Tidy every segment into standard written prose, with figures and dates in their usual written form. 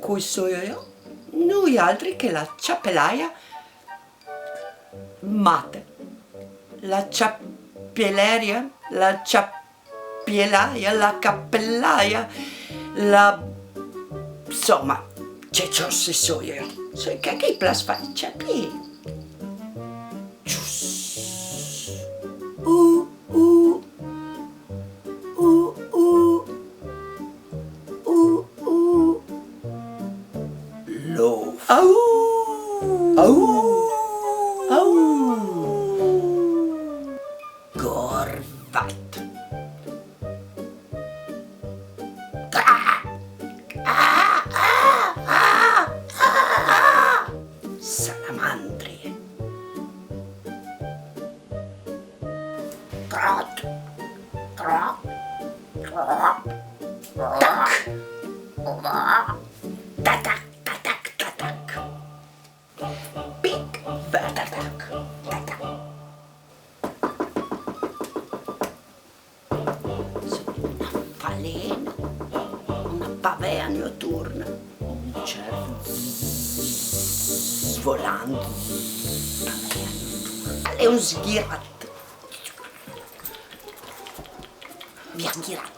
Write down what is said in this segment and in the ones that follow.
cui so io, noi altri che la ciappellaia Mate, la ciappelleria, la ciappellaia, la cappellaia, la... insomma, c'è ciò se so io. So che plas fa ciappi. Gius. Loaf. Au. Gorvat. Salamandrie. Trot. Trot. Trot. Tac. Tac. Tac. Tac. Pic. Tac. Tac. Una falena, una pavea notturna, un cervo svolando, è un sghiratto, via sghiratto.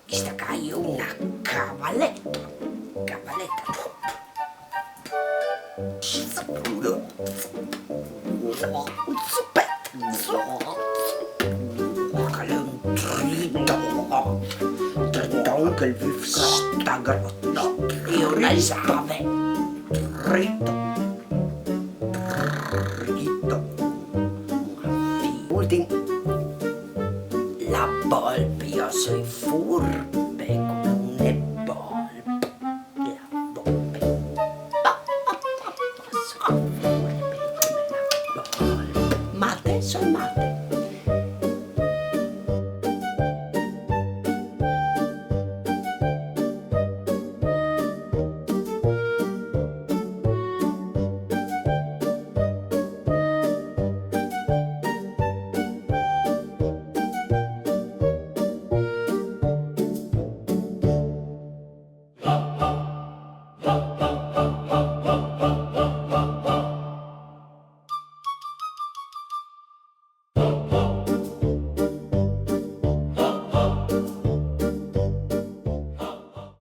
Questa qua è una cavalletta, un zuppetto, Tritton che vive sta grotta e una esave. Tritto. Ultim. La volpe, io sono fur.